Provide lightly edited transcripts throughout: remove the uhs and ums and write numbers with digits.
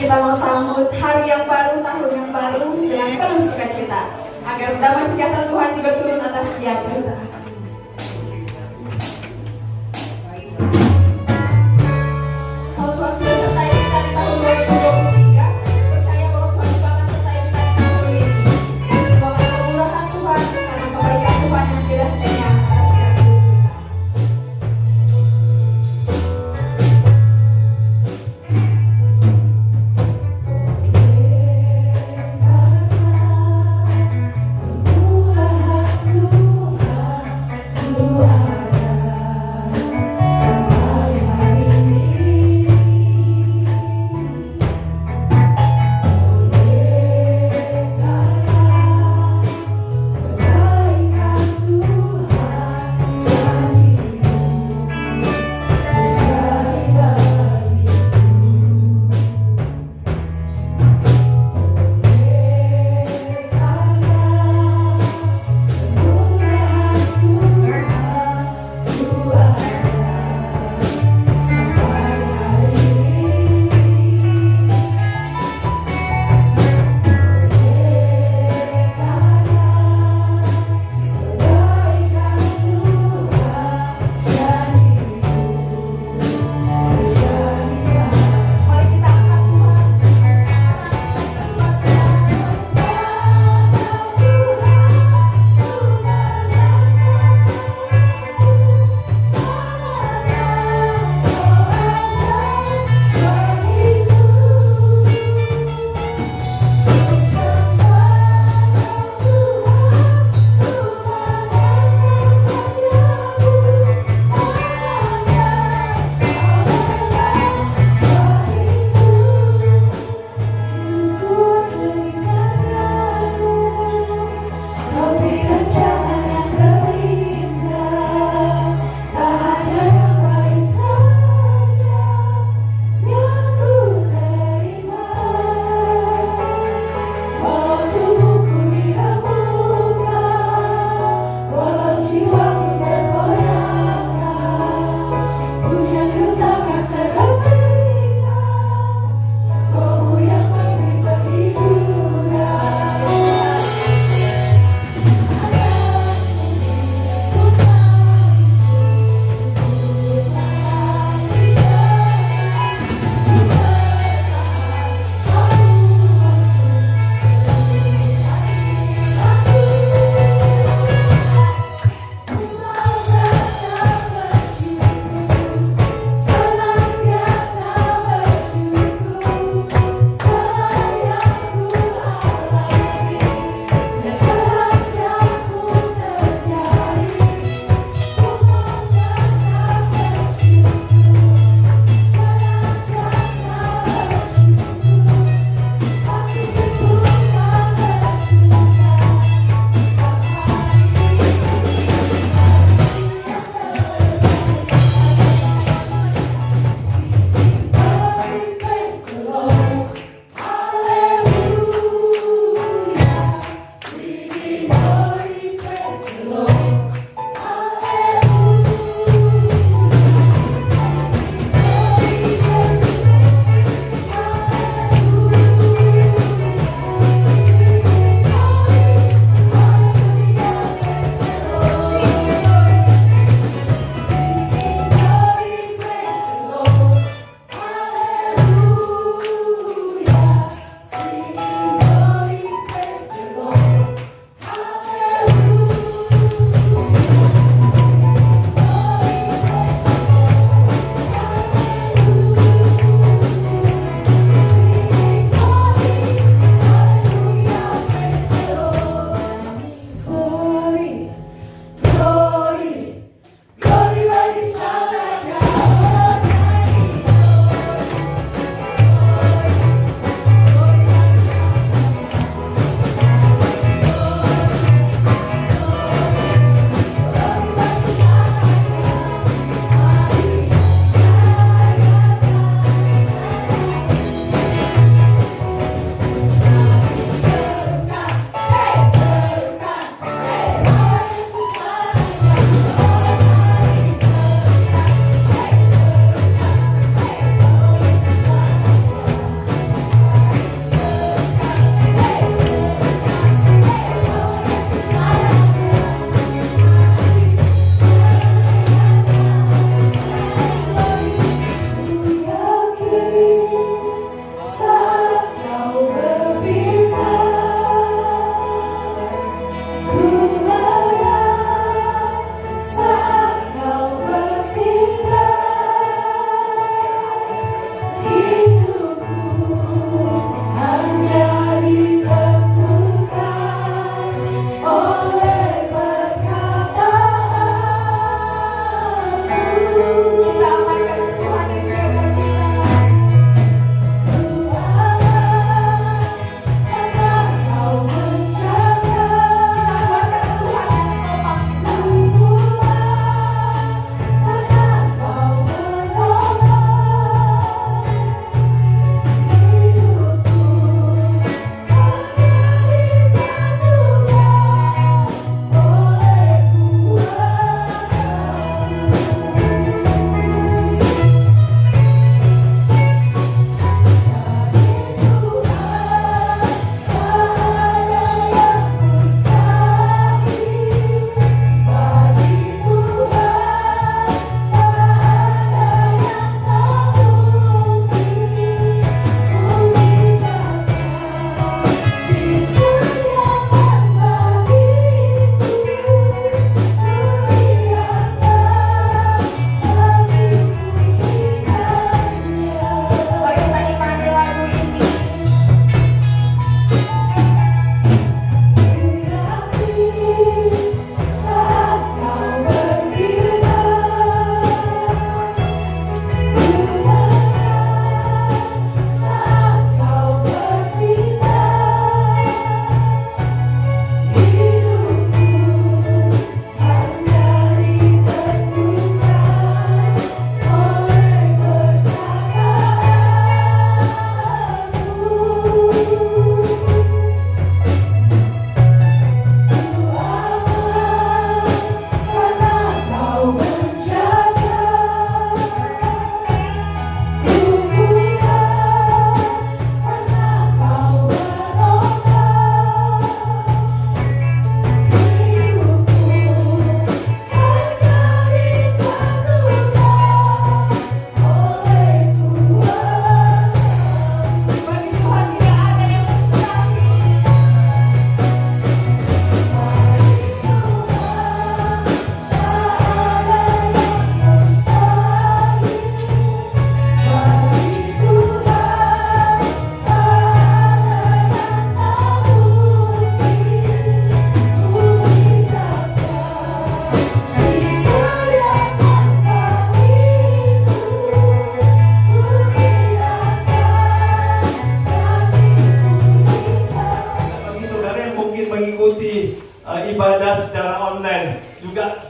Kita mau sambut hari yang baru, tahun yang baru dengan penuh sukacita, agar damai sejahtera Tuhan juga turun atas setiap kita. Kalau Tuhan sudah sertai kita di tahun 2023, percaya bahwa Tuhan juga akan sertai kita di tahun ini. Disebabkan kemurahan Tuhan, karena kebaikan Tuhan yang tidak kenyang atas setiap hidup kita. Tuhan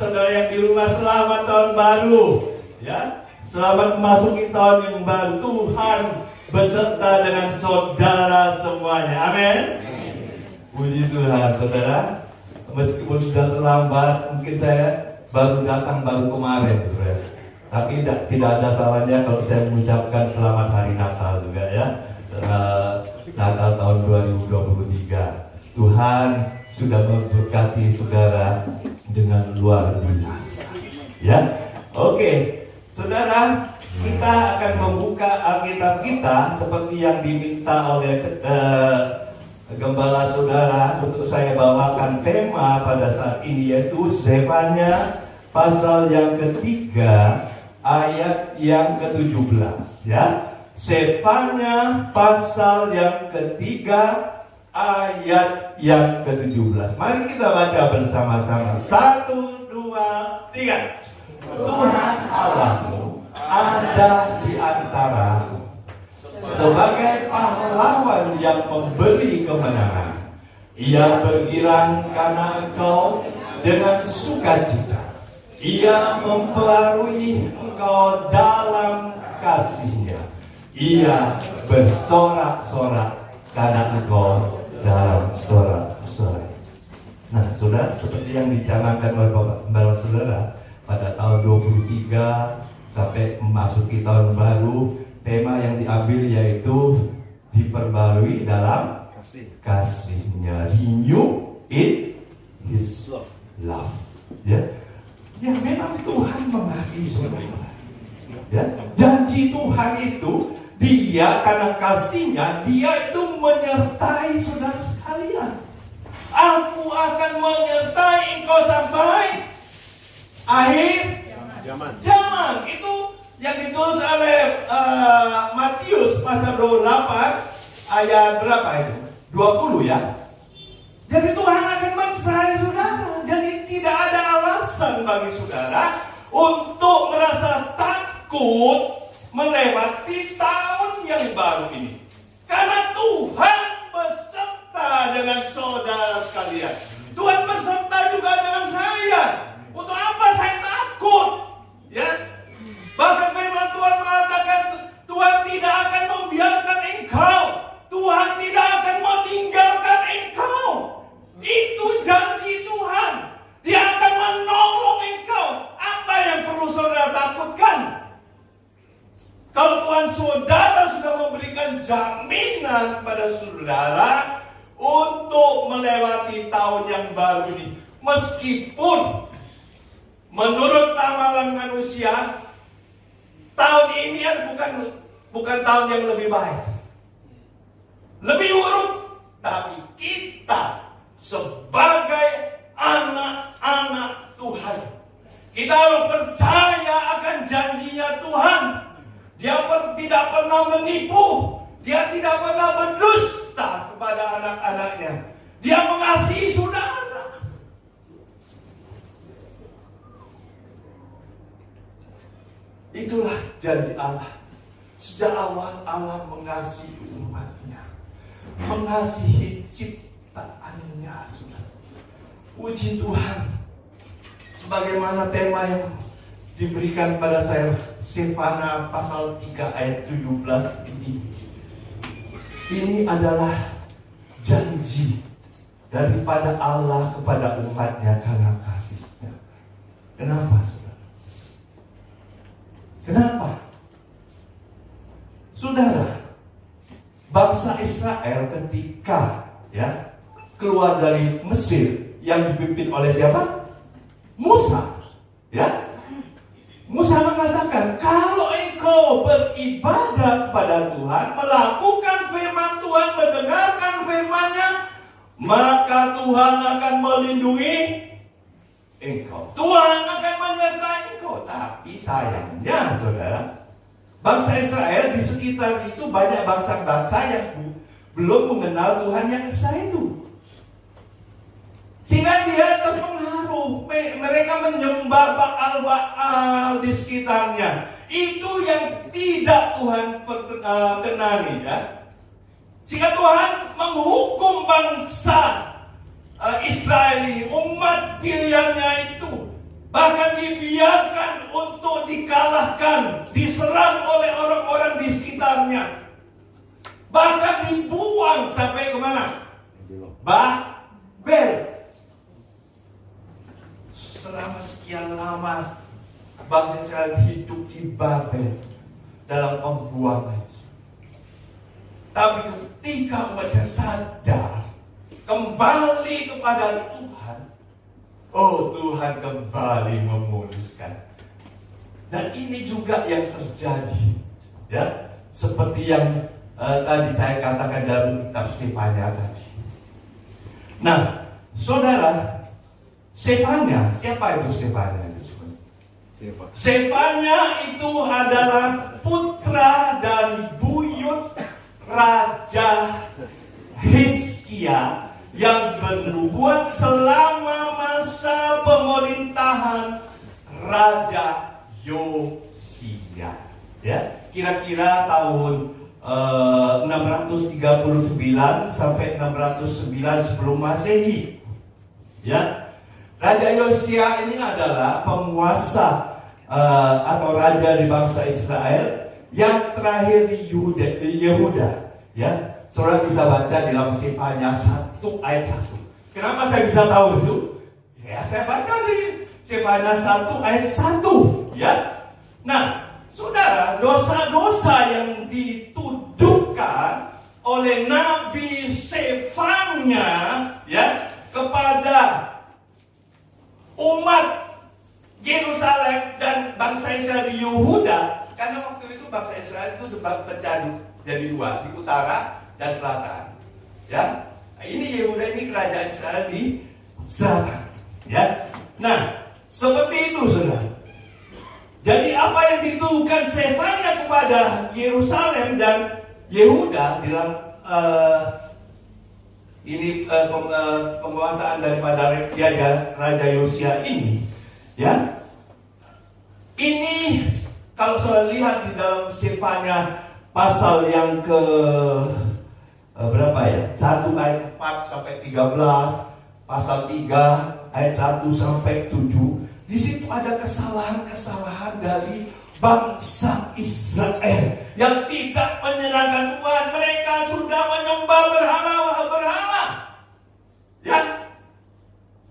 saudara yang di rumah, selamat tahun baru. Ya, selamat memasuki tahun yang baru. Tuhan beserta dengan saudara semuanya. Amin. Puji Tuhan, saudara. Meskipun sudah terlambat, mungkin saya baru datang baru kemarin, saudara. Tapi tidak ada salahnya kalau saya mengucapkan selamat hari Natal juga ya. Natal tahun 2023. Tuhan sudah memberkati saudara dengan luar biasa. Ya, oke, saudara, kita akan membuka Alkitab kita seperti yang diminta oleh gembala saudara untuk saya bawakan tema pada saat ini, yaitu Zefania pasal yang ketiga ayat yang ke-17 ya. Zefania pasal yang ketiga ayat yang ke-17. Mari kita baca bersama-sama. 1, 2, 3. Tuhan Allahmu ada di antaramu sebagai pahlawan yang memberi kemenangan. Ia bergirang karena engkau dengan sukacita. Ia memperbarui engkau dalam kasih-Nya. Ia bersorak-sorak karena engkau dalam sorak-sorai. Nah, saudara, seperti yang dicanangkan oleh Bapak Saudara pada tahun 23 sampai memasuki tahun baru, tema yang diambil yaitu diperbarui dalam kasih-Nya. Renew in His love. Ya, ya, memang Tuhan mengasihi saudara. Ya, janji Tuhan itu, Dia karena kasih-Nya, Dia itu menyertai saudara sekalian. Aku akan menyertai engkau sampai akhir zaman. Itu yang ditulis oleh Matius pasal 28 ayat berapa itu? 20 ya. Jadi Tuhan akan menyertai saudara. Jadi tidak ada alasan bagi saudara untuk merasa takut melewati tahun yang baru ini, karena Tuhan beserta dengan saudara sekalian. Tuhan beserta juga dengan saya. Untuk apa saya takut? Ya, bahkan firman Tuhan mengatakan Tuhan tidak akan membiarkan engkau, Tuhan tidak akan meninggalkan engkau. Itu janji Tuhan. Dia akan menolong engkau. Apa yang perlu saudara takutkan? Kalau Tuhan saudara sudah memberikan jaminan pada saudara untuk melewati tahun yang baru ini, meskipun menurut ramalan manusia tahun ini bukan tahun yang lebih baik, lebih buruk, tapi kita sebagai anak-anak Tuhan, kita harus percaya akan janjinya Tuhan. Dia tidak pernah menipu. Dia tidak pernah berdusta kepada anak-anaknya. Dia mengasihi saudara. Itulah janji Allah. Sejak awal Allah mengasihi umatnya, mengasihi ciptaannya, saudara. Puji Tuhan. Sebagaimana tema yang diberikan pada saya, Zefania pasal 3 ayat 17 ini. Ini adalah janji daripada Allah kepada umatnya karena kasih-Nya. Kenapa, saudara? Kenapa? Saudara, bangsa Israel ketika keluar dari Mesir yang dipimpin oleh siapa? Musa. Ya, Musa mengatakan, kalau engkau beribadah kepada Tuhan, melakukan firman Tuhan, mendengarkan firman-Nya, maka Tuhan akan melindungi engkau. Tuhan akan menyertai engkau. Tapi sayangnya, saudara, bangsa Israel di sekitar itu banyak bangsa-bangsa yang belum mengenal Tuhan yang esa itu. Sehingga dia terpengaruh. Mereka menyembah Baal-Baal di sekitarnya. Itu yang tidak Tuhan kenani, ya. Sehingga Tuhan menghukum bangsa Israel, umat pilihannya itu. Bahkan dibiarkan untuk dikalahkan, diserang oleh orang-orang di sekitarnya. Bahkan dibuang sampai kemana? Babel. Selama sekian lama bangsa Israel hidup di Babel dalam pembuangan. Tapi ketika umat sadar kembali kepada Tuhan, oh Tuhan kembali memulihkan. Dan ini juga yang terjadi, ya, seperti yang tadi saya katakan dalam kitab Sefanya tadi. Nah, saudara, Sefanya, siapa itu Sefanya? Sefanya itu adalah putra dari buyut Raja Hizkia yang bernubuat selama masa pemerintahan Raja Yosia. Ya, kira-kira tahun 639 sampai 609 sebelum Masehi. Ya, Raja Yosia ini adalah penguasa atau raja di bangsa Israel yang terakhir di Yehuda. Ya, saudara bisa baca dalam Sefanya 1 ayat 1. Kenapa saya bisa tahu itu? Saya baca di Sefanya 1 ayat 1. Ya, nah, saudara, dosa-dosa yang dituduhkan oleh Nabi Sefanya, ya, kepada umat Yerusalem dan bangsa Israel di Yehuda, karena waktu itu bangsa Israel itu terpecah jadi dua, di utara dan selatan. Ya, nah, ini Yehuda, ini kerajaan Israel di selatan. Ya, nah, seperti itu, saudara. Jadi apa yang dituduhkan Sefanya kepada Yerusalem dan Yehuda dalam penguasaan daripada Raja Yosia ini, ya, ini kalau saya lihat di dalam Sefanya pasal yang ke berapa ya? 1 ayat 4 sampai 13, pasal 3 ayat 1 sampai 7. Di situ ada kesalahan-kesalahan dari bangsa Israel yang tidak menyenangkan Tuhan. Mereka sudah menyembah berhala-berhala. Ya,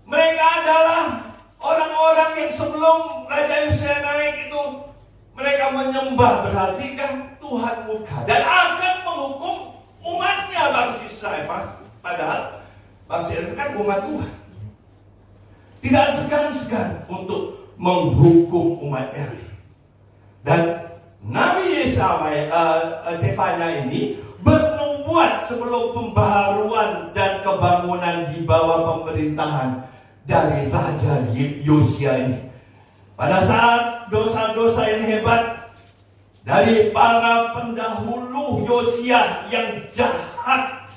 mereka adalah orang-orang yang sebelum Raja Yosia naik itu mereka menyembah berhala, sehingga Tuhan murka dan akan menghukum umatnya bangsa Israel. Padahal bangsa Israel kan umat Tuhan, tidak segan-segan untuk menghukum umatnya. Dan Nabi Sefanya ini bernubuat sebelum pembaharuan dan kebangunan di bawah pemerintahan dari Raja Yosia ini. Pada saat dosa-dosa yang hebat dari para pendahulu Yosia yang jahat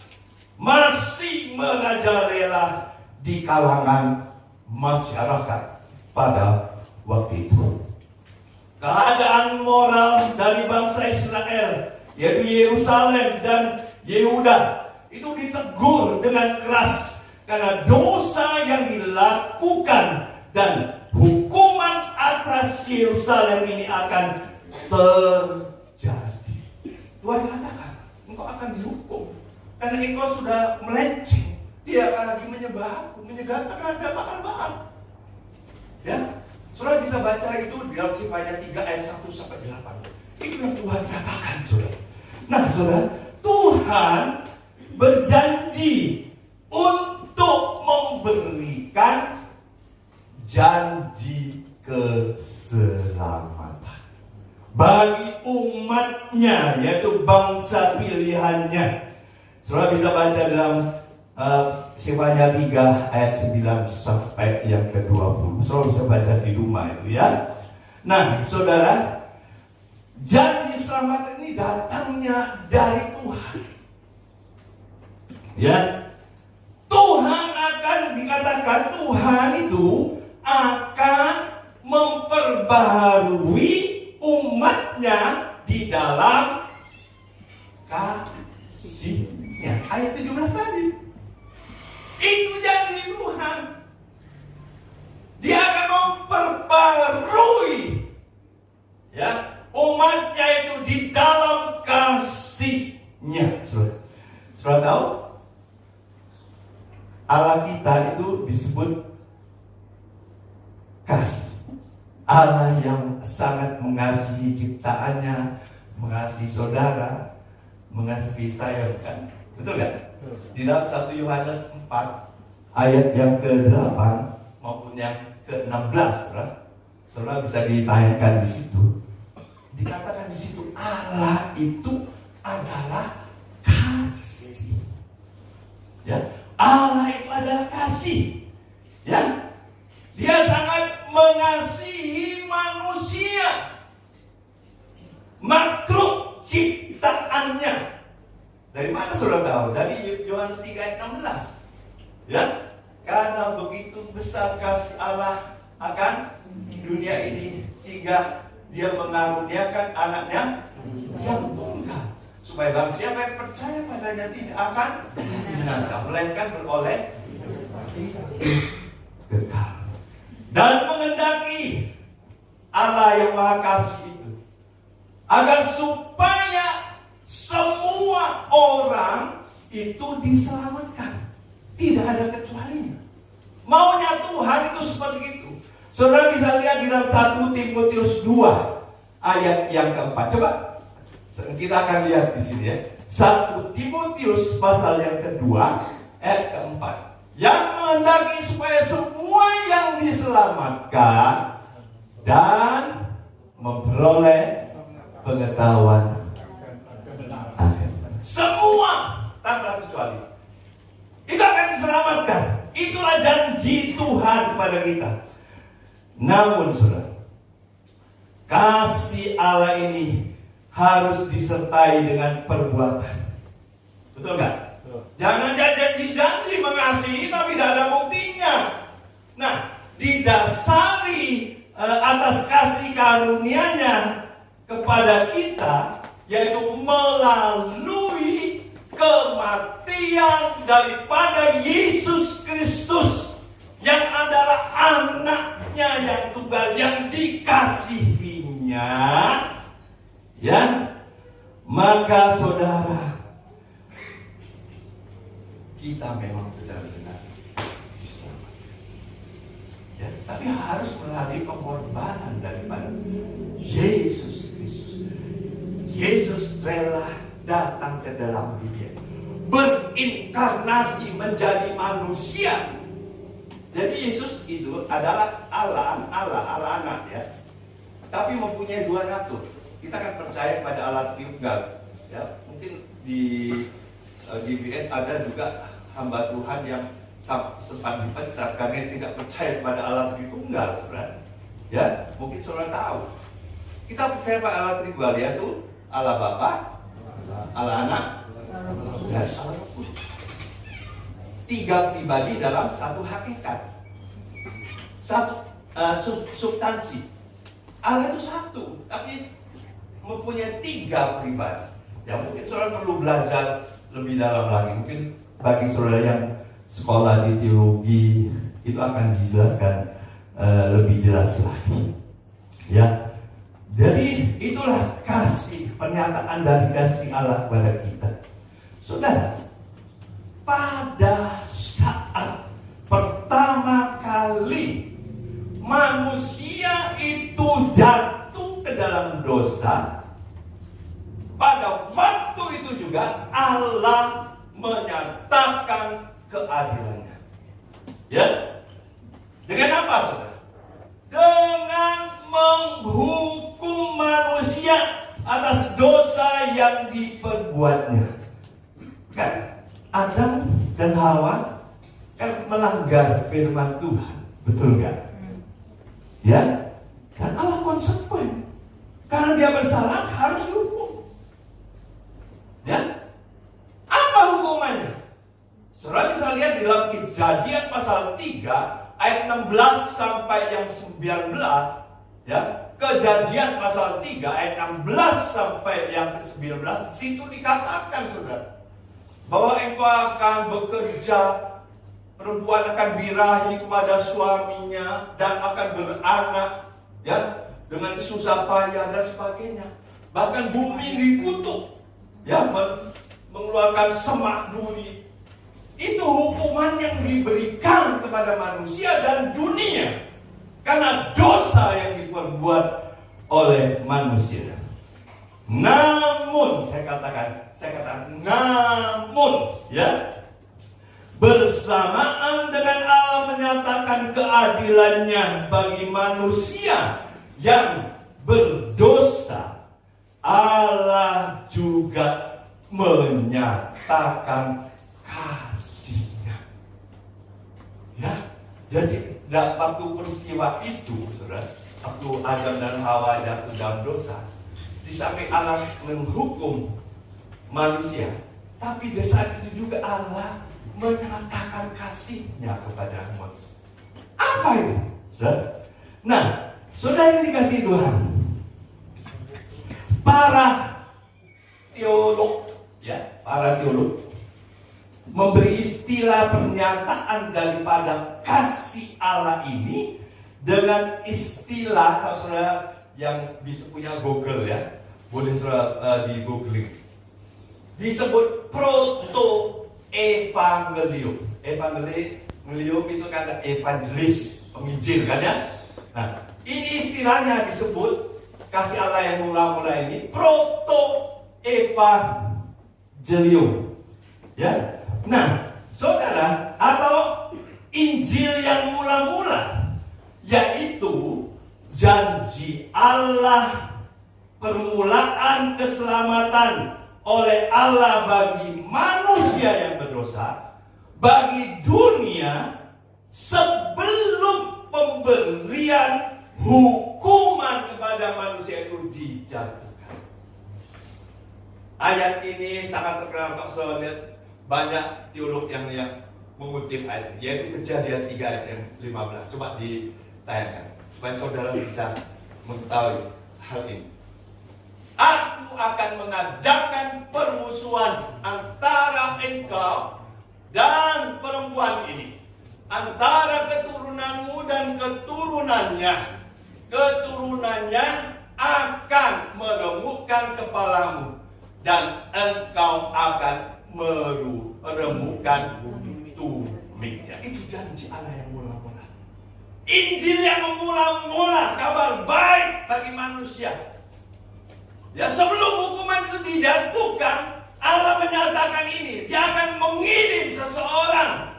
masih merajalela di kalangan masyarakat pada waktu itu. Keadaan moral dari bangsa Israel, yaitu Yerusalem dan Yehuda, itu ditegur dengan keras karena dosa yang dilakukan, dan hukuman atas Yerusalem ini akan terjadi. Tuhan katakan, engkau akan dihukum karena engkau sudah melenceng, tidak lagi menyembah aku, menyegahkan ada bakal-bakal. Ya, saudara bisa baca itu di dalam Sefanya 3 ayat 1 sampai 8. Itu yang Tuhan katakan, saudara. Nah, saudara, Tuhan berjanji untuk memberikan janji keselamatan bagi umatnya, yaitu bangsa pilihannya. Saudara bisa baca dalam Sefanya 3 ayat 9 sampai yang ke-20. Saudara bisa baca di rumah itu, ya. Nah, saudara, janji selamat ini datangnya dari Tuhan. Ya, Tuhan akan dikatakan, Tuhan itu akan memperbaharui umatnya di dalam kasih-Nya. Ayat 17 tadi. Itu janji Tuhan. Dia akan Saudara tahu? Allah kita itu disebut kasih. Allah yang sangat mengasihi ciptaannya, mengasihi saudara, mengasihi saya, bukan? Betul kan? Di dalam 1 Yohanes 4 ayat yang ke-8 maupun yang ke-16, saudara bisa ditayangkan di situ. Dikatakan di situ Allah itu adalah kasih. Ya, Allah itu adalah kasih. Ya, Dia sangat mengasihi manusia, makhluk ciptaannya. Dari mana saudara tahu? Dari Yohanes 3 ayat 16. Ya, karena begitu besar kasih Allah akan dunia ini sehingga Dia mengaruniakan anaknya yang tunggal, supaya barang siapa yang percaya padanya tidak akan binasa, melainkan beroleh hidup kekal. Dan mengendaki Allah yang Maha Kasih itu agar supaya semua orang itu diselamatkan, tidak ada kecualinya. Maunya Tuhan itu seperti itu. Saudara bisa lihat di dalam 1 Timotius 2 ayat yang keempat. Coba kita akan lihat di sini ya. 1 Timotius pasal yang kedua ayat keempat, yang menghendaki supaya semua yang diselamatkan dan memperoleh pengetahuan akan. Semua tanpa kecuali itu akan diselamatkan. Itulah janji Tuhan kepada kita. Namun saudara, kasih Allah ini harus disertai dengan perbuatan. Betul kan? Jangan janji-janji mengasihi tapi tidak ada buktinya. Nah, didasari atas kasih karunia-Nya kepada kita, yaitu melalui kematian daripada Yesus Kristus, yang adalah anaknya yang tunggal, yang dikasihinya, ya, maka saudara, kita memang benar-benar diselamatkan, ya, tapi harus melalui pengorbanan daripada Yesus Kristus. Yesus rela datang ke dalam dunia, berinkarnasi menjadi manusia. Jadi Yesus itu adalah Allah anak ya. Tapi mempunyai dua natur. Kita kan percaya pada Allah Tritunggal. Ya, mungkin di GBS ada juga hamba Tuhan yang sempat dipecat karena tidak percaya pada Allah Tritunggal, saudara. Ya, mungkin saudara tahu. Kita percaya pada Allah Tritunggal, yaitu Allah Bapa, Allah Anak, dan Allah Roh Kudus. Tiga pribadi dalam satu hakikat, satu substansi. Allah itu satu, tapi mempunyai tiga pribadi. Ya, mungkin saudara perlu belajar lebih dalam lagi. Mungkin bagi saudara yang sekolah di teologi itu akan dijelaskan lebih jelas lagi. Ya, jadi itulah kasih, pernyataan dari kasih Allah kepada kita, saudara. Pada saat pertama kali manusia itu jatuh ke dalam dosa, pada waktu itu juga Allah menyatakan keadilannya. Ya, dengan apa, saudara? Dengan menghukum manusia atas dosa yang diperbuatnya. Kan? Adam dan Hawa kan melanggar firman Tuhan, betul gak? Ya, dan Allah konsekuen. Karena dia bersalah harus dihukum. Ya, apa hukumannya? Saudara bisa lihat di dalam Kejadian pasal 3 ayat 16 sampai yang 19. Ya, Kejadian pasal 3 ayat 16 sampai yang 19. Di situ dikatakan, saudara, bahwa engkau akan bekerja, perempuan akan birahi kepada suaminya dan akan beranak, ya, dengan susah payah dan sebagainya. Bahkan bumi dikutuk, ya, mengeluarkan semak duri. Itu hukuman yang diberikan kepada manusia dan dunia karena dosa yang diperbuat oleh manusia. Namun, saya katakan, namun, ya, bersamaan dengan Allah menyatakan keadilannya bagi manusia yang berdosa, Allah juga menyatakan kasih-Nya. Ya, jadi waktu peristiwa itu, saudara, waktu Adam dan Hawa jatuh dalam dosa, di samping Allah menghukum manusia, tapi di saat itu juga Allah menyatakan kasih-Nya kepada manusia. Apa itu, saudara? Nah, saudara yang dikasihi Tuhan, para teolog memberi istilah pernyataan daripada kasih Allah ini dengan istilah, kalau saudara yang bisa punya Google, ya, boleh saudara di googling, disebut proto-evangelium. Evangelium itu kan evangelis, penginjil kan, ya. Nah, ini istilahnya disebut kasih Allah yang mula-mula ini proto-evangelium, ya. Nah, saudara, atau Injil yang mula-mula, yaitu janji Allah, permulaan keselamatan oleh Allah bagi manusia yang berdosa, bagi dunia, sebelum pemberian hukuman kepada manusia itu dijatuhkan. Ayat ini sangat terkenal, kalau saudara lihat banyak teolog yang mengutip ayat, yaitu Kejadian 3 ayat yang 15. Coba ditayangkan supaya saudara bisa mengetahui hal ini. Aku akan mengadakan permusuhan antara engkau dan perempuan ini, antara keturunanmu dan keturunannya. Keturunannya akan meremukkan kepalamu, dan engkau akan meremukkan tumiknya. Itu janji Allah yang mula-mula. Injil yang mula-mula, kabar baik bagi manusia. Ya, sebelum hukuman itu dijatuhkan, Allah menyatakan ini. Dia akan mengirim seseorang,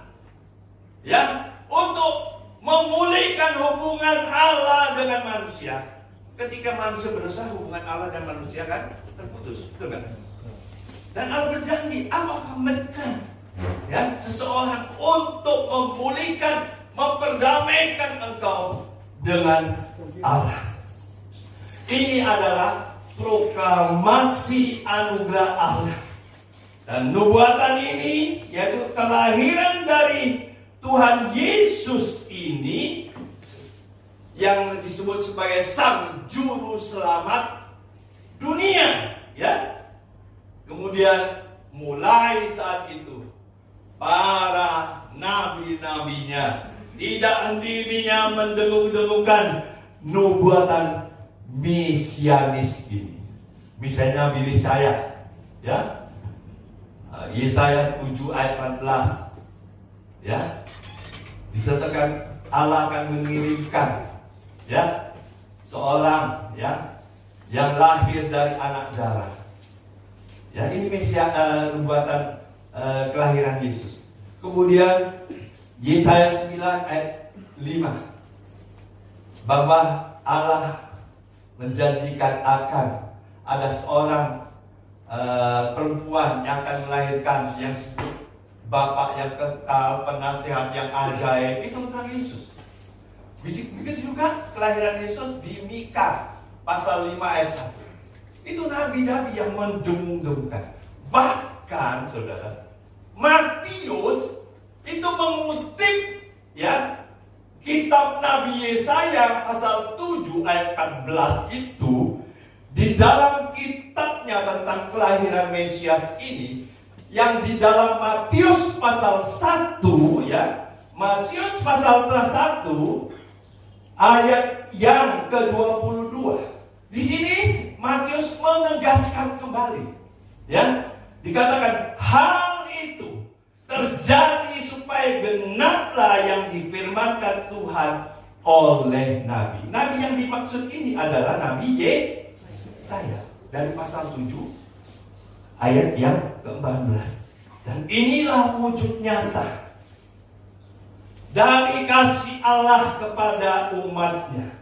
ya, untuk memulihkan hubungan Allah dengan manusia. Ketika manusia berdosa, hubungan Allah dan manusia kan terputus, betul kan? Dan Allah berjanji, Allah akan memberikan, ya, seseorang untuk memulihkan, memperdamaikan engkau dengan Allah. Ini adalah proklamasi anugerah Allah. Dan nubuatan ini, yaitu kelahiran dari Tuhan Yesus ini, yang disebut sebagai Sang Juru Selamat dunia, ya. Kemudian mulai saat itu para nabi-nabinya tidak henti-hentinya mendengung-dengungkan nubuatan mesianis ini. Misalnya Nabi Yesaya, ya, Yesaya 7 ayat 14, ya, disertakan Allah akan mengirimkan, ya, seorang, ya, yang lahir dari anak darah. Ya, ini nubuatan kelahiran Yesus. Kemudian Yesaya 9 ayat 5, bahwa Allah menjanjikan akan ada seorang perempuan yang akan melahirkan, yang disebut Bapak yang kekal, penasihat yang ajaib. Itu tentang Yesus. Begitu juga kelahiran Yesus di Mika pasal 5 ayat 1. Itu nabi-nabi yang mendengung-dengungkan. Bahkan, saudara, Matius itu mengutip, ya, kitab Nabi Yesaya pasal 7 ayat 14 itu. Di dalam kitabnya tentang kelahiran Mesias ini, yang di dalam Matius pasal 1, ya, Matius pasal 1 ayat yang ke-22. Di sini Matius menegaskan kembali, ya, Dikatakan hal itu terjadi supaya genaplah yang difirmankan Tuhan oleh Nabi. Nabi yang dimaksud ini adalah Nabi Yesaya. Dari pasal 7 ayat yang ke-14. Dan inilah wujud nyata dari kasih Allah kepada umatnya,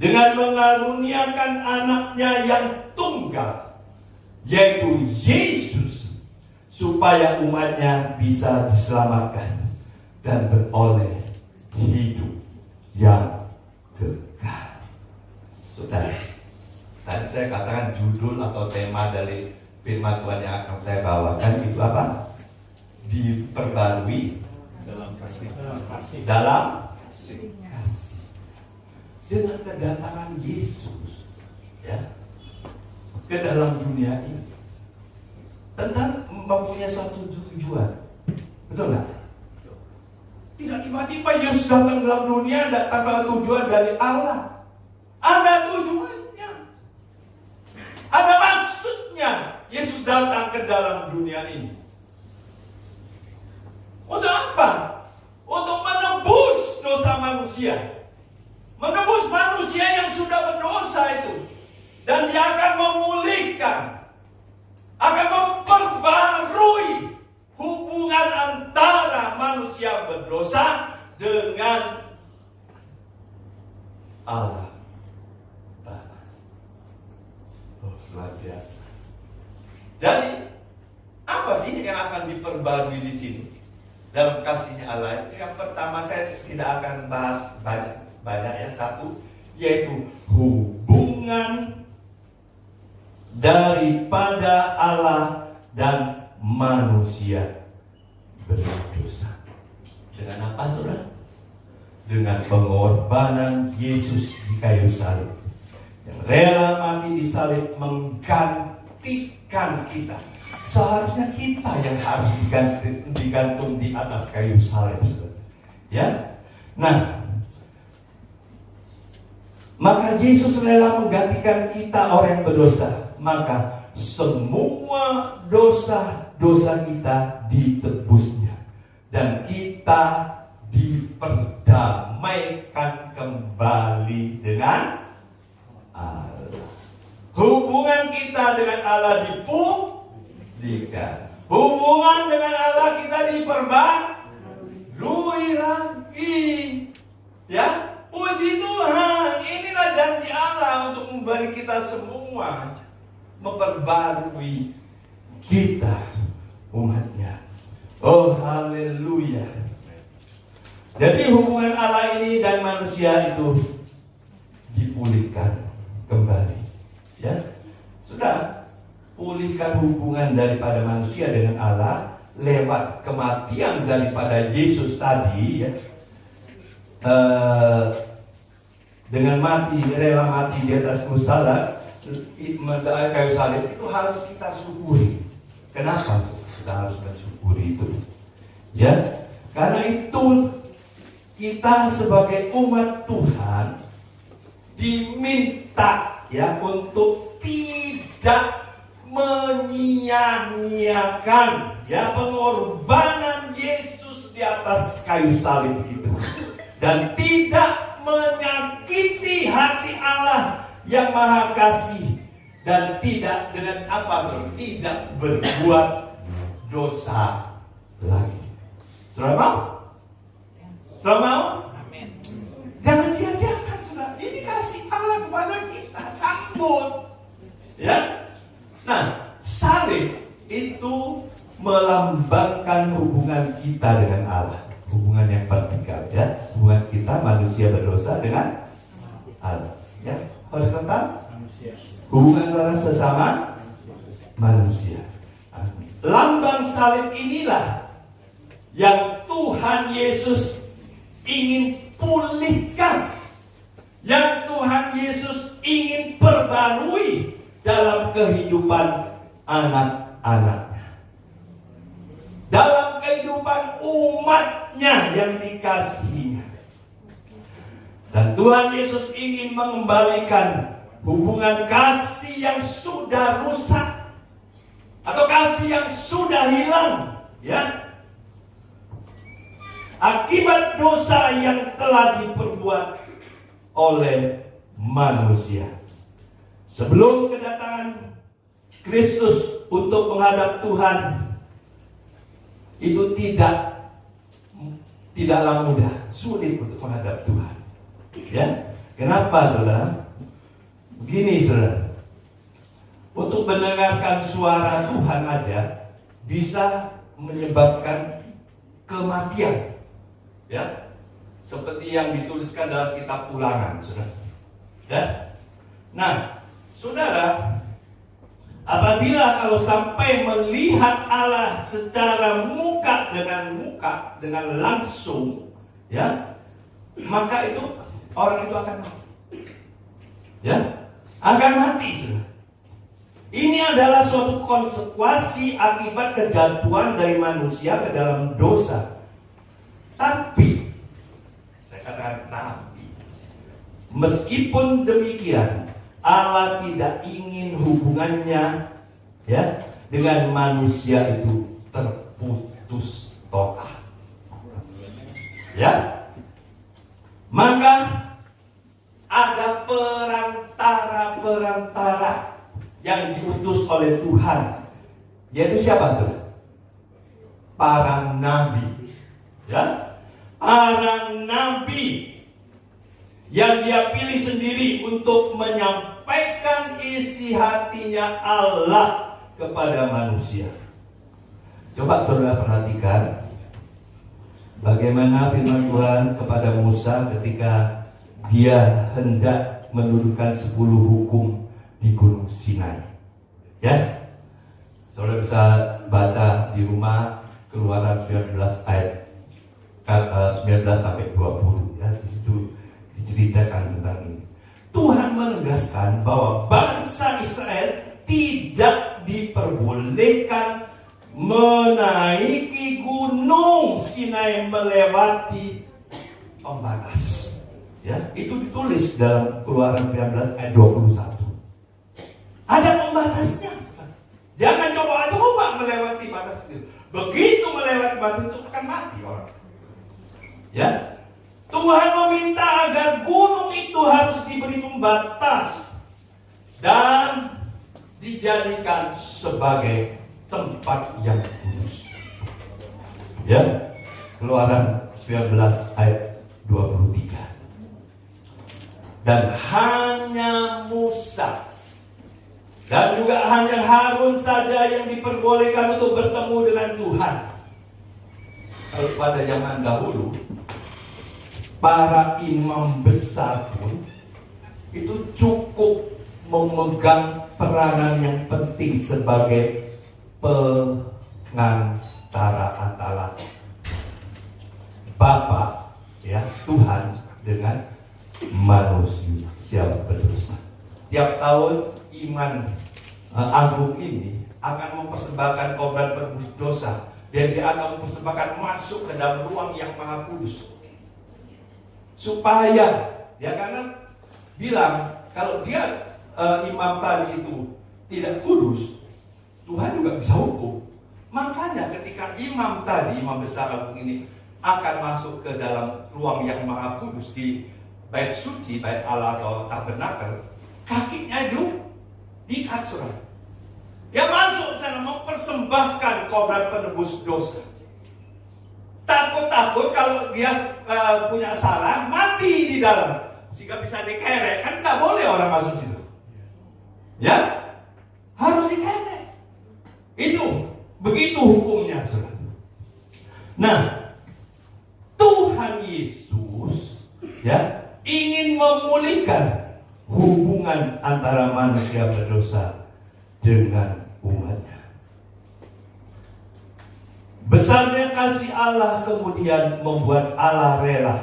dengan mengaruniakan anaknya yang tunggal, yaitu Yesus, supaya umatnya bisa diselamatkan dan beroleh hidup yang kekal. Saudara, tadi saya katakan judul atau tema dari firman Tuhan yang akan saya bawakan itu apa? Diperbarui dalam kasih. Dalam kasih. Dengan kedatangan Yesus, ya, ke dalam dunia ini, tentang mempunyai suatu tujuan, betul nggak? Tidak tiba-tiba Yesus datang dalam dunia tanpa tujuan dari Allah. Ada tujuannya, ada maksudnya. Yesus datang ke dalam dunia ini untuk apa? Untuk menebus dosa manusia, menebus manusia yang sudah berdosa itu, dan Dia akan memulihkan, akan memperbarui hubungan antara manusia berdosa dengan Allah Bapa. Oh, luar biasa. Jadi, apa sih yang akan diperbarui di sini dalam kasihnya Allah? Yang pertama, saya tidak akan bahas banyak ya. Satu, yaitu hubungan daripada Allah dan manusia berdosa. Dengan apa, saudara? Dengan pengorbanan Yesus di kayu salib, yang rela mati di salib menggantikan kita. Seharusnya kita yang harus digantung di atas kayu salib, saudara. Ya, nah, maka Yesus rela menggantikan kita orang yang berdosa. Maka semua dosa-dosa kita ditebusnya, dan kita diperdamaikan kembali dengan Allah. Hubungan kita dengan Allah dipulihkan. Hubungan dengan Allah kita diperbarui lagi. Ya, puji Tuhan. Inilah janji Allah untuk memberi kita semua, memperbarui kita, umatnya. Oh, haleluya. Jadi hubungan Allah ini dan manusia itu dipulihkan kembali. Ya, sudah pulihkan hubungan daripada manusia dengan Allah lewat kematian daripada Yesus tadi, ya. Dengan rela mati di atas kayu salib itu harus kita syukuri. Kenapa kita harus mensyukuri itu? Ya, karena itu kita sebagai umat Tuhan diminta, ya, untuk tidak menyia-nyiakan, ya, pengorbanan Yesus di atas kayu salib itu, dan tidak menyakiti hati Allah yang Maha Kasih, dan tidak dengan apa, saudara? Tidak berbuat dosa lagi. Saudara mau? Saudara mau? Amin. Jangan sia-siakan, saudara. Ini kasih Allah kepada kita. Sambut. Ya. Nah, salib itu melambangkan hubungan kita dengan Allah. Hubungan yang vertikal, ya. Hubungan kita manusia berdosa dengan Allah. Ya, horizontal. Hubungan antara sesama manusia. Lambang salib inilah yang Tuhan Yesus ingin pulihkan, yang Tuhan Yesus ingin perbarui dalam kehidupan anak-anaknya, dalam kehidupan umatnya yang dikasihinya. Dan Tuhan Yesus ingin mengembalikan hubungan kasih yang sudah rusak atau kasih yang sudah hilang, ya. Akibat dosa yang telah diperbuat oleh manusia. Sebelum kedatangan Kristus untuk menghadap Tuhan, itu tidaklah mudah, sulit untuk menghadap Tuhan. Ya, kenapa, saudara? Begini, saudara. Untuk mendengarkan suara Tuhan aja bisa menyebabkan kematian. Ya, seperti yang dituliskan dalam kitab Ulangan, saudara. Ya, nah, saudara, apabila kalau sampai melihat Allah secara muka dengan langsung, ya, maka itu orang itu akan mati. Ya, akan mati, saudara. Ini adalah suatu konsekuensi akibat kejatuhan dari manusia ke dalam dosa. Tapi, saya katakan tapi, meskipun demikian, Allah tidak ingin hubungannya, ya, dengan manusia itu terputus total. Ya, maka ada perantara yang diutus oleh Tuhan, yaitu siapa, saudara? Para nabi, ya, para nabi yang Dia pilih sendiri untuk menyampaikan isi hatinya Allah kepada manusia. Coba saudara perhatikan bagaimana firman Tuhan kepada Musa ketika dia hendak menurunkan 10 hukum di Gunung Sinai. Ya, saudara bisa baca di rumah Keluaran 19 ayat 19 sampai 20. Ya, di situ diceritakan tentang ini. Tuhan menegaskan bahwa bangsa Israel tidak diperbolehkan menaiki Gunung Sinai melewati pembatas. Ya, itu ditulis dalam Keluaran 19 ayat 21. Ada pembatasnya. Jangan coba melewati batas itu. Begitu melewati batas itu akan mati orang. Ya, Tuhan meminta agar gunung itu harus diberi pembatas dan dijadikan sebagai tempat yang kudus. Ya, Keluaran 19 ayat 23. Dan hanya Musa dan juga hanya Harun saja yang diperbolehkan untuk bertemu dengan Tuhan. Kalau pada zaman dahulu, para imam besar pun itu cukup memegang peranan yang penting sebagai pengantara antara Bapa, ya, Tuhan dengan manusia berdosa. Tiap tahun iman agung ini akan mempersembahkan korban penebus dosa, dan dia akan mempersembahkan masuk ke dalam ruang yang maha kudus, supaya ya, karena bilang kalau dia imam tadi itu tidak kudus, Tuhan juga bisa hukum. Makanya ketika imam tadi, imam besar agung ini akan masuk ke dalam ruang yang maha kudus di bait suci, bait Allah atau tabernakel, kakinya itu diikat, saudara. Dia masuk sana mempersembahkan korban penebus dosa. Takut-takut kalau dia punya salah, mati di dalam, sehingga bisa dikerek. Kan tidak boleh orang masuk situ. Ya, harus dikerek. Itu begitu hukumnya, saudara. Nah, Tuhan Yesus, ya, ingin memulihkan hubungan antara manusia berdosa dengan umatnya. Besarnya kasih Allah kemudian membuat Allah rela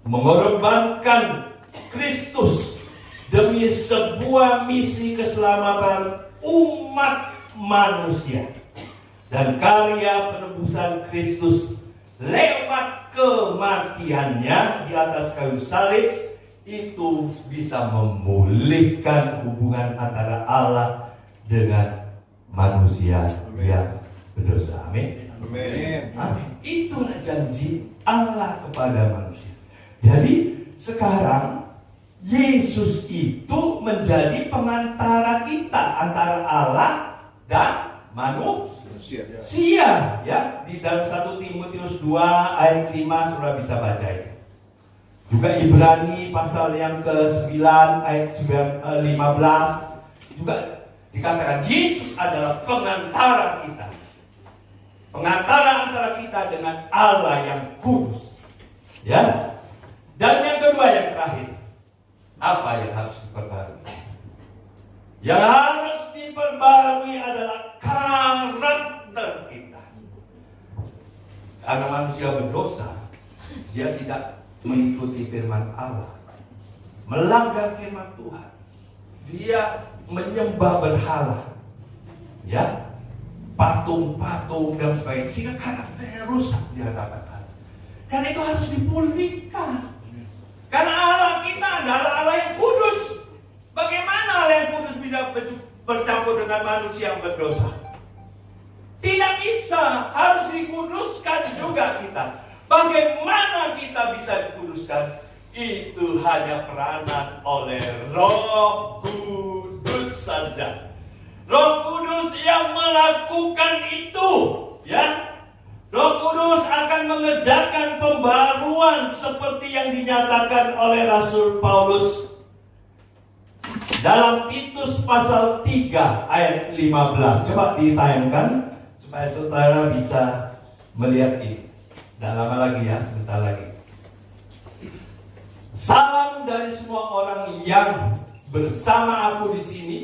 mengorbankan Kristus demi sebuah misi keselamatan umat manusia. Dan karya penebusan Kristus lewat kematiannya di atas kayu salib itu bisa memulihkan hubungan antara Allah dengan manusia yang berdosa. Amin. Amin. Amin. Itulah janji Allah kepada manusia. Jadi sekarang Yesus itu menjadi pengantara kita antara Allah dan manusia. Ya, di dalam 1 Timotius 2 ayat 5 saudara bisa baca itu. Juga Ibrani pasal yang ke-9 ayat 15 juga dikatakan Yesus adalah pengantara kita. Pengantara antara kita dengan Allah yang kudus. Ya. Dan yang kedua, yang terakhir, apa yang harus diperbarui? Yang harus diperbarui adalah karakter kita. Karena manusia berdosa, dia tidak mengikuti firman Allah, melanggar firman Tuhan, dia menyembah berhala, ya, patung-patung dan sebagainya, sehingga karakternya rusak di hadapan Allah. Karena itu harus dipulihkan. Karena Allah kita adalah Allah yang kudus. Bagaimana Allah yang kudus bisa bercampur dengan manusia yang berdosa? Tidak bisa, harus dikuduskan juga kita. Bagaimana kita bisa dikuduskan? Itu hanya peranan oleh Roh Kudus saja. Roh Kudus yang melakukan itu, ya. Roh Kudus akan mengerjakan pembaruan seperti yang dinyatakan oleh Rasul Paulus dalam Titus pasal 3 ayat 15. Coba ditayangkan supaya saudara bisa melihat ini. Tidak lama lagi ya, sebentar lagi. Salam dari semua orang yang bersama aku di sini,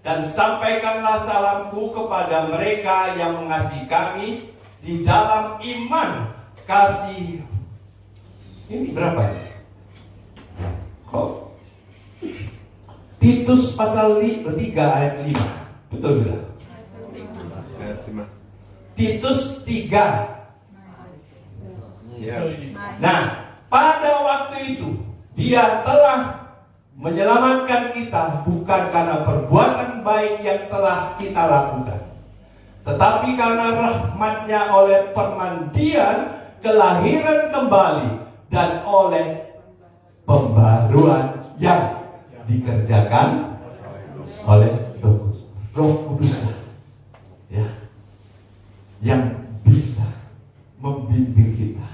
dan sampaikanlah salamku kepada mereka yang mengasihi kami di dalam iman kasih. Ini berapa ini? Kok Titus pasal 3 ayat 5. Betul sudah? Ayat 5. Titus 3. Ya. Nah, pada waktu itu dia telah menyelamatkan kita bukan karena perbuatan baik yang telah kita lakukan, tetapi karena rahmat-Nya oleh permandian kelahiran kembali dan oleh pembaruan yang dikerjakan oleh Roh Kudus, ya, yang bisa membimbing kita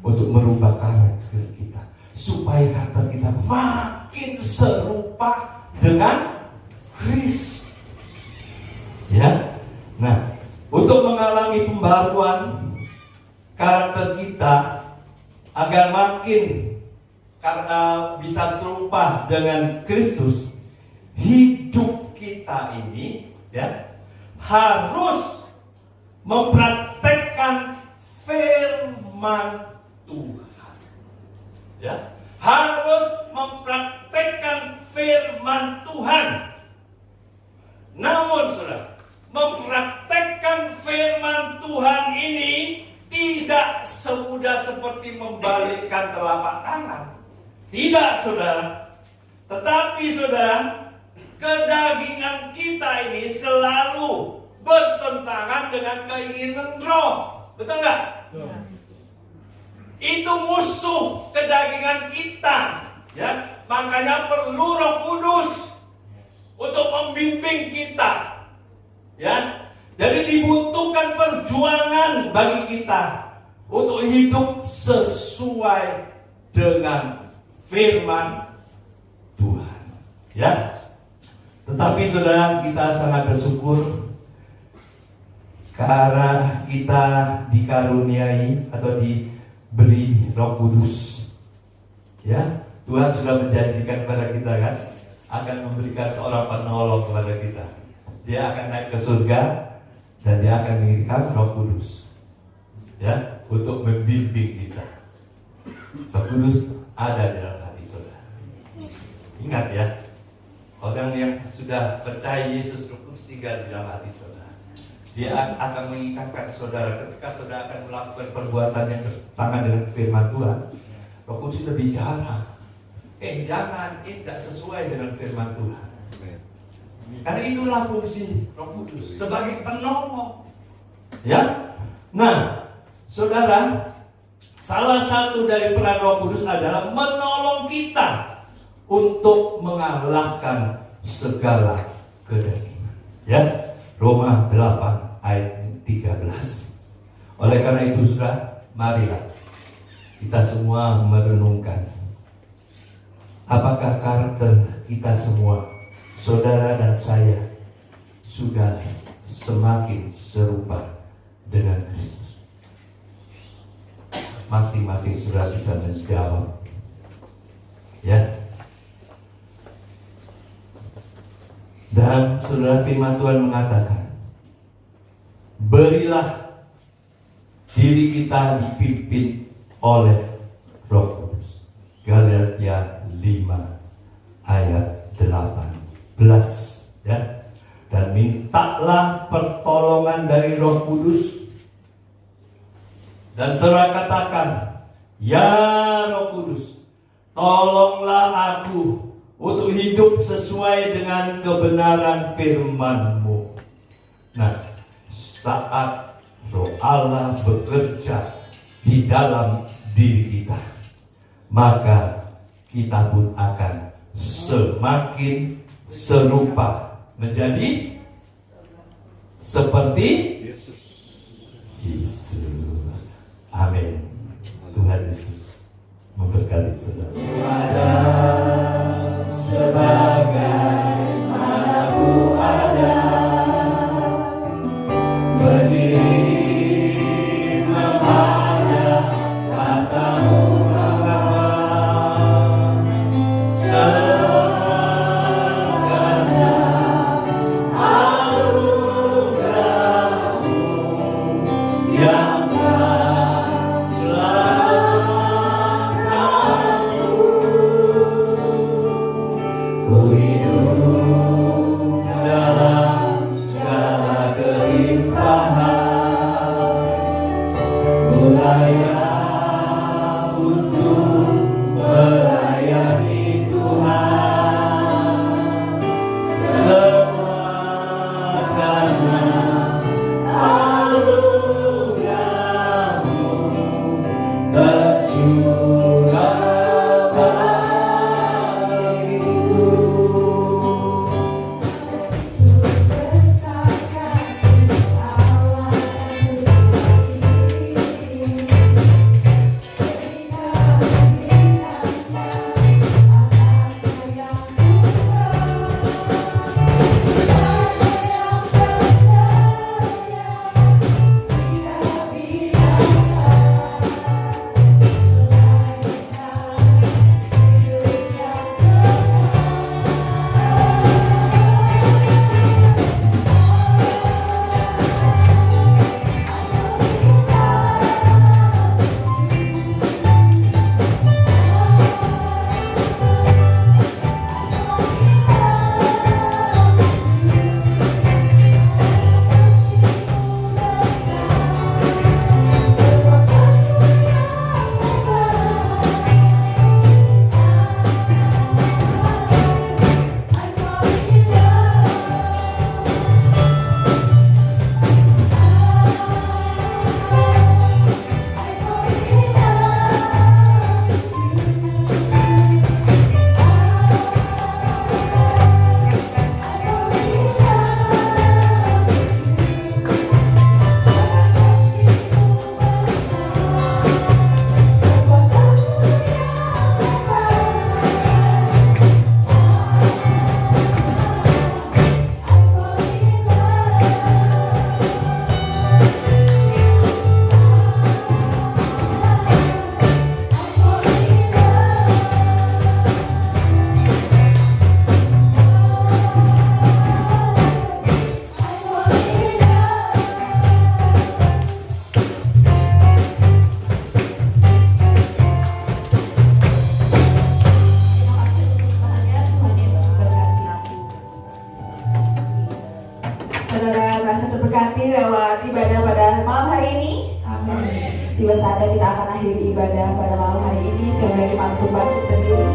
untuk merubah karakter kita supaya karakter kita makin serupa dengan Kristus. Ya. Nah, untuk mengalami pembaruan karakter kita agar makin bisa serupa dengan Kristus, hidup kita ini, ya, harus mempraktekkan firman Tuhan. Ya, harus mempraktekkan firman Tuhan. Namun saudara, mempraktekkan firman Tuhan ini tidak semudah seperti membalikkan telapak tangan. Tidak, saudara. Tetapi saudara, kedagingan kita ini selalu bertentangan dengan keinginan roh. Betul nggak? Itu musuh kedagingan kita, ya. Makanya perlu Roh Kudus untuk membimbing kita, ya. Jadi dibutuhkan perjuangan bagi kita untuk hidup sesuai dengan firman Tuhan, ya. Tetapi saudara, kita sangat bersyukur karena kita dikaruniai atau diberi Roh Kudus, ya. Tuhan sudah menjanjikan kepada kita kan, akan memberikan seorang penolong kepada kita. Dia akan naik ke surga dan dia akan mengirimkan Roh Kudus, ya, untuk membimbing kita. Roh Kudus ada di dalam hati saudara. Ingat ya, orang yang sudah percaya Yesus, Roh Kudus tinggal di dalam hati saudara. Dia akan mengikatkan saudara ketika saudara akan melakukan perbuatan yang bertentangan dengan firman Tuhan. Roh Kudus sudah bicara. Jangan, ini tidak sesuai dengan firman Tuhan. Karena itulah fungsi Roh Kudus sebagai penolong. Ya. Nah, saudara, salah satu dari peran Roh Kudus adalah menolong kita untuk mengalahkan segala kedagingan. Ya. Roma 8 ayat 13. Oleh karena itu, saudara, marilah kita semua merenungkan apakah karakter kita semua, saudara dan saya, sudah semakin serupa dengan Kristus. Masing-masing saudara bisa menjawab. Ya. Dan saudara, firman Tuhan mengatakan, berilah diri kita dipimpin oleh Roh Kudus. Galatia 5 ayat 18, ya. Dan mintalah pertolongan dari Roh Kudus. Dan saudara katakan, ya Roh Kudus, tolonglah aku untuk hidup sesuai dengan kebenaran firman-Mu. Nah, saat Roh Allah bekerja di dalam diri kita, maka kita pun akan semakin serupa menjadi seperti Yesus. Yesus. Amin. Tuhan Yesus memberkati saudara. Ada sebagaimana ku ada, berdiri menghadap kasamu Bapa, semua karena anugerah-Mu yang telah selamatkanku. Ku hidup dalam segala kelimpahan, layak untuk melayani Tuhan. Semua karena anugerah-Mu tercurah bagiku. Besar kasih Allah yang berdiri, sehingga bintangnya anaknya yang bukan, semuanya yang percaya tidak biasa, melainkan hidup yang Saudara merasa terberkati lewat ibadah pada malam hari ini? Amin. Tiba saatnya kita akan akhiri ibadah pada malam hari ini. Sehingga jemaat untuk bangkit berdiri.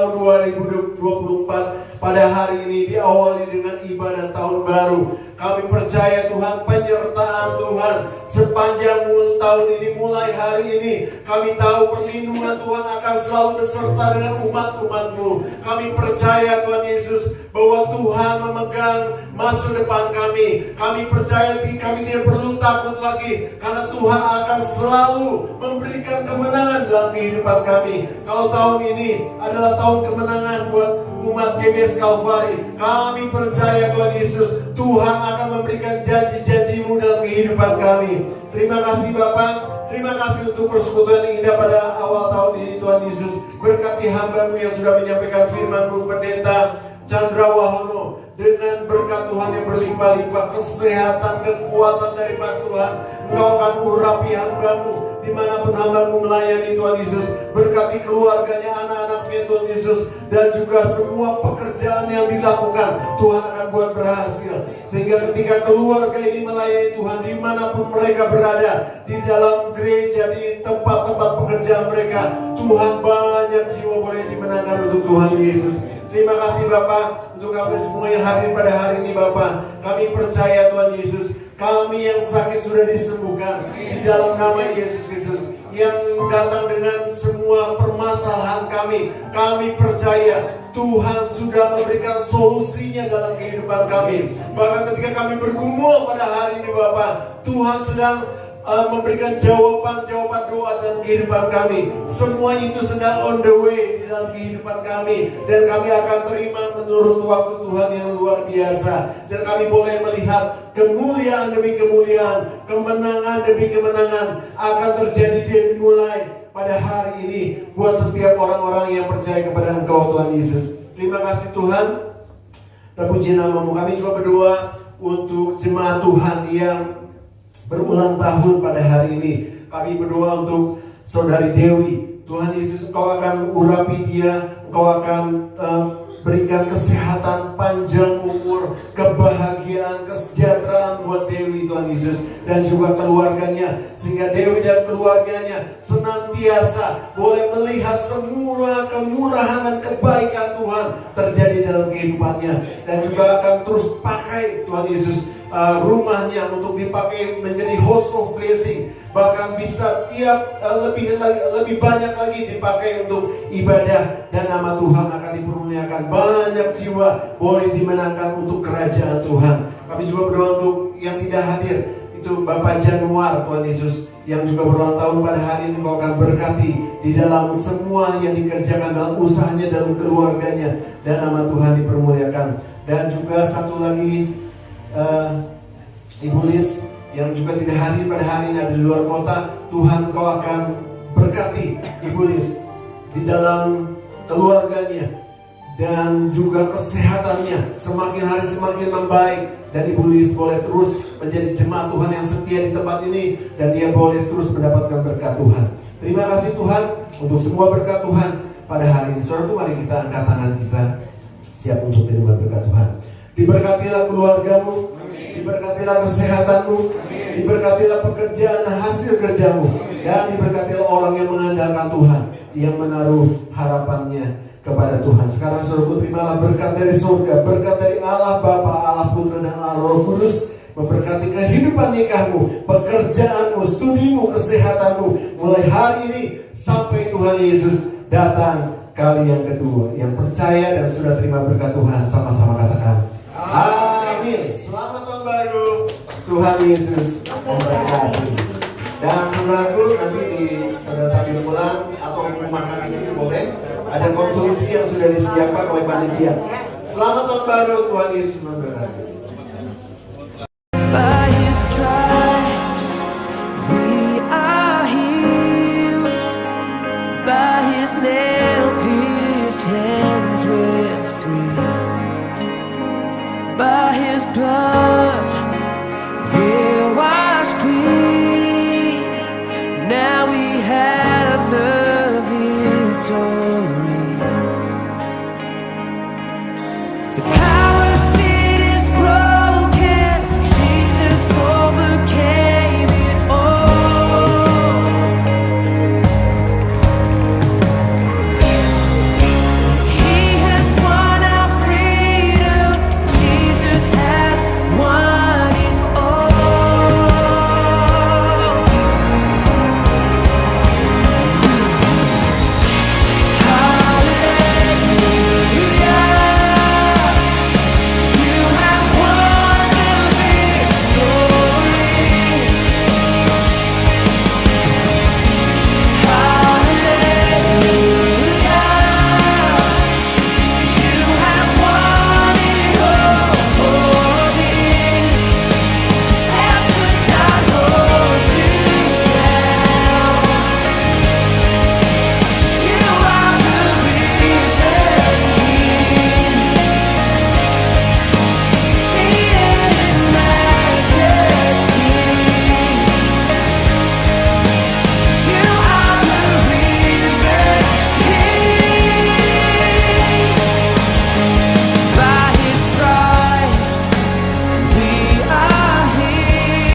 tahun 2024 pada hari ini diawali dengan ibadah tahun baru. Kami percaya Tuhan, penyertaan Tuhan sepanjang tahun ini, mulai hari ini. Kami tahu perlindungan Tuhan akan selalu beserta dengan umat-umat-Mu. Kami percaya Tuhan Yesus bahwa Tuhan memegang masa depan kami. Kami percaya kami tidak perlu takut lagi, karena Tuhan akan selalu memberikan kemenangan dalam kehidupan kami. Kalau tahun ini adalah tahun kemenangan buat umat GBS Kalvari, kami percaya Tuhan Yesus, Tuhan akan memberikan janji-janji-Mu dalam kehidupan kami. Terima kasih Bapak, terima kasih untuk persekutuan yang indah pada awal tahun ini Tuhan Yesus. Berkati hamba-Mu yang sudah menyampaikan firman-Mu, Pendeta Chandra Wahono, dengan berkat Tuhan yang berlimpah-limpah, kesehatan, kekuatan dari Tuhan. Engkau akan urapi hamba-Mu dimanapun hamba-Mu melayani Tuhan Yesus. Berkati keluarganya, anak-anaknya Tuhan Yesus, dan juga semua pekerjaan yang dilakukan Tuhan akan buat berhasil. Sehingga ketika keluarga ini melayani Tuhan dimanapun mereka berada, di dalam gereja, di tempat-tempat pekerjaan mereka, Tuhan banyak jiwa boleh dimenangkan untuk Tuhan Yesus. Terima kasih Bapak untuk kami semua yang hadir pada hari ini Bapak. Kami percaya Tuhan Yesus, kami yang sakit sudah disembuhkan di dalam nama Yesus Kristus. Yang datang dengan semua permasalahan kami percaya Tuhan sudah memberikan solusinya dalam kehidupan kami. Bahkan ketika kami bergumul pada hari ini Bapak, Tuhan sedang memberikan jawaban-jawaban doa dalam kehidupan kami. Semua itu sedang on the way di dalam kehidupan kami, dan kami akan terima menurut waktu Tuhan yang luar biasa. Dan kami boleh melihat kemuliaan demi kemuliaan, kemenangan demi kemenangan akan terjadi dimulai pada hari ini buat setiap orang-orang yang percaya kepada Engkau Tuhan Yesus. Terima kasih Tuhan, terpuji nama-Mu. Kami juga berdoa untuk jemaat Tuhan yang berulang tahun pada hari ini. Kami berdoa untuk Saudari Dewi. Tuhan Yesus, Engkau akan urapi dia, Engkau akan berikan kesehatan, panjang umur, kebahagiaan, kesejahteraan buat Dewi Tuhan Yesus, dan juga keluarganya, sehingga Dewi dan keluarganya senantiasa boleh melihat semua kemurahan dan kebaikan Tuhan terjadi dalam kehidupannya, dan juga akan terus pakai Tuhan Yesus rumahnya untuk dipakai menjadi house of blessing. Bahkan bisa tiap lebih banyak lagi dipakai untuk ibadah, dan nama Tuhan akan dipermuliakan. Banyak jiwa boleh dimenangkan untuk kerajaan Tuhan. Kami juga berdoa untuk yang tidak hadir, itu Bapak Januar Tuhan Yesus, yang juga berulang tahun pada hari ini. Kau akan berkati di dalam semua yang dikerjakan dalam usahanya, dalam keluarganya, dan nama Tuhan dipermuliakan. Dan juga satu lagi, Ibu Liz yang juga tidak hadir pada hari ini, ada di luar kota. Tuhan, Kau akan berkati Ibu Liz di dalam keluarganya dan juga kesehatannya, semakin hari semakin membaik, dan Ibu Liz boleh terus menjadi jemaat Tuhan yang setia di tempat ini, dan dia boleh terus mendapatkan berkat Tuhan. Terima kasih Tuhan untuk semua berkat Tuhan pada hari ini. Saudara, mari kita angkat tangan kita, siap untuk terima berkat Tuhan. Diberkatilah keluargamu, diberkatilah kesehatanmu, diberkatilah pekerjaan dan hasil kerjamu, dan diberkatilah orang yang mengandalkan Tuhan, yang menaruh harapannya kepada Tuhan. Sekarang saudara, terimalah berkat dari surga, berkat dari Allah Bapa, Allah Putra, dan Allah Roh Kudus, memberkati kehidupan nikahmu, pekerjaanmu, studimu, kesehatanmu, mulai hari ini sampai Tuhan Yesus datang kali yang kedua. Yang percaya dan sudah terima berkat Tuhan, sama-sama katakan amin. Selamat tahun baru, Tuhan Yesus memberkati. Dan saudaraku, nanti di saudara sambil pulang atau mau makan di sini boleh. Ada konsumsi yang sudah disiapkan oleh panitia. Selamat tahun baru, Tuhan Yesus memberkati.